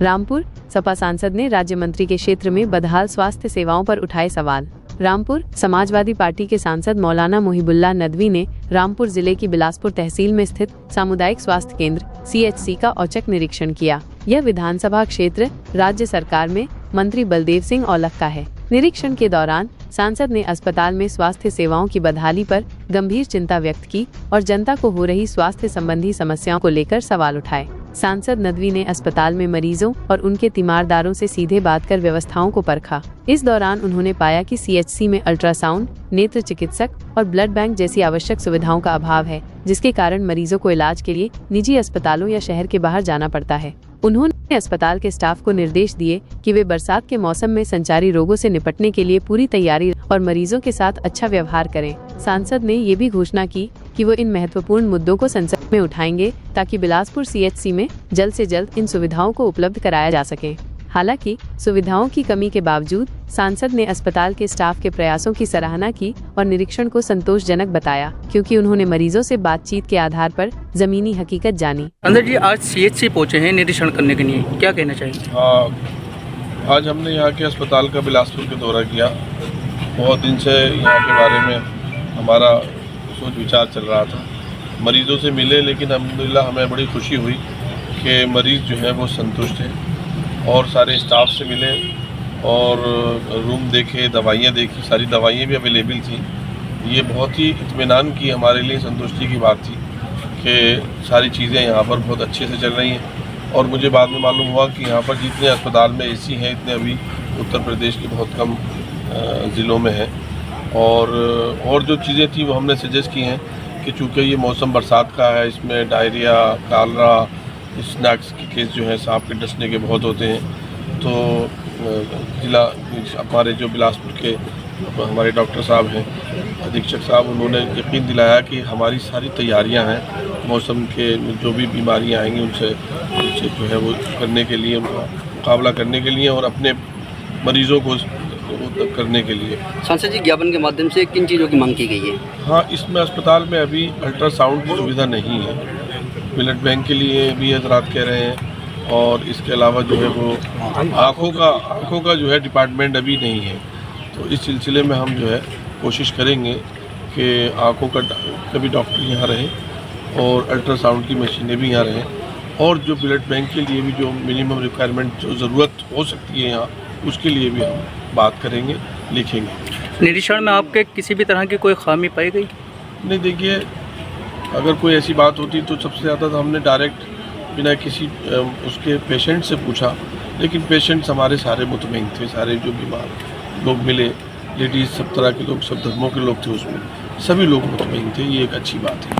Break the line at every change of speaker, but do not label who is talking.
रामपुर सपा सांसद ने राज्य मंत्री के क्षेत्र में बदहाल स्वास्थ्य सेवाओं पर उठाए सवाल। रामपुर समाजवादी पार्टी के सांसद मौलाना मोहिबुल्लाह नदवी ने रामपुर जिले की बिलासपुर तहसील में स्थित सामुदायिक स्वास्थ्य केंद्र CHC का औचक निरीक्षण किया। यह विधानसभा क्षेत्र राज्य सरकार में मंत्री बलदेव सिंह औलख का है। निरीक्षण के दौरान सांसद ने अस्पताल में स्वास्थ्य सेवाओं की बदहाली पर गंभीर चिंता व्यक्त की और जनता को हो रही स्वास्थ्य संबंधी समस्याओं को लेकर सवाल उठाए। सांसद नदवी ने अस्पताल में मरीजों और उनके तीमारदारों से सीधे बात कर व्यवस्थाओं को परखा। इस दौरान उन्होंने पाया कि CHC में अल्ट्रासाउंड, नेत्र चिकित्सक और ब्लड बैंक जैसी आवश्यक सुविधाओं का अभाव है, जिसके कारण मरीजों को इलाज के लिए निजी अस्पतालों या शहर के बाहर जाना पड़ता है। उन्होंने अस्पताल के स्टाफ को निर्देश दिए कि वे बरसात के मौसम में संचारी रोगों से निपटने के लिए पूरी तैयारी और मरीजों के साथ अच्छा व्यवहार करें। सांसद ने ये भी घोषणा की कि वो इन महत्वपूर्ण मुद्दों को संसद में उठाएंगे ताकि बिलासपुर CHC में जल्द से जल्द इन सुविधाओं को उपलब्ध कराया जा सके। हालांकि सुविधाओं की कमी के बावजूद सांसद ने अस्पताल के स्टाफ के प्रयासों की सराहना की और निरीक्षण को संतोषजनक बताया, क्योंकि उन्होंने मरीजों से बातचीत के आधार पर जमीनी हकीकत जानी।
अंदर जी आज CHC पहुंचे हैं निरीक्षण करने के लिए, क्या कहना चाहिए?
आज हमने यहाँ के अस्पताल का बिलासपुर का दौरा किया। बहुत दिन से यहाँ के बारे में हमारा सोच विचार चल रहा था। मरीजों से मिले, लेकिन अल्हम्दुलिल्लाह हमें बड़ी खुशी हुई कि मरीज़ जो है वो संतुष्ट हैं। और सारे स्टाफ से मिले और रूम देखे, दवाइयाँ देखी, सारी दवाइयाँ भी अवेलेबल थी। ये बहुत ही इत्मीनान की हमारे लिए संतुष्टि की बात थी कि सारी चीज़ें यहाँ पर बहुत अच्छे से चल रही हैं। और मुझे बाद में मालूम हुआ कि यहाँ पर जितने अस्पताल में AC हैं, इतने अभी उत्तर प्रदेश के बहुत कम ज़िलों में हैं। और जो चीज़ें थी वो हमने सजेस्ट की हैं कि चूँकि ये मौसम बरसात का है, इसमें डायरिया, कालरा, स्नैक्स के केस जो है सांप के डसने के बहुत होते हैं। तो जिला हमारे जो बिलासपुर के हमारे डॉक्टर साहब हैं, अधीक्षक साहब, उन्होंने यकीन दिलाया कि हमारी सारी तैयारियां हैं मौसम के जो भी बीमारियां आएंगी उनसे जो है वो करने के लिए, मुकाबला करने के लिए और अपने मरीज़ों को करने के लिए।
सांसद जी, ज्ञापन के माध्यम से किन चीज़ों की मांग की गई है? हाँ,
इसमें अस्पताल में अभी अल्ट्रासाउंड की सुविधा नहीं है, ब्लड बैंक के लिए भी हजरात कह रहे हैं, और इसके अलावा जो है वो आँखों का जो है डिपार्टमेंट अभी नहीं है। तो इस सिलसिले में हम जो है कोशिश करेंगे कि आँखों का कभी डॉक्टर यहाँ रहे और अल्ट्रासाउंड की मशीनें भी यहाँ रहें, और जो ब्लड बैंक के लिए भी जो मिनिमम रिक्वायरमेंट जो ज़रूरत हो सकती है यहाँ, उसके लिए भी हम बात करेंगे, लिखेंगे।
निरीक्षण में आपके किसी भी तरह की कोई खामी पाई गई?
नहीं, देखिए, अगर कोई ऐसी बात होती तो सबसे ज़्यादा तो हमने डायरेक्ट बिना किसी उसके पेशेंट से पूछा, लेकिन पेशेंट्स हमारे सारे मुतमईन थे। सारे जो बीमार लोग मिले, लेडीज़, सब तरह के लोग, सब धर्मों के लोग थे, उसमें सभी लोग मुतमईन थे। ये एक अच्छी बात है।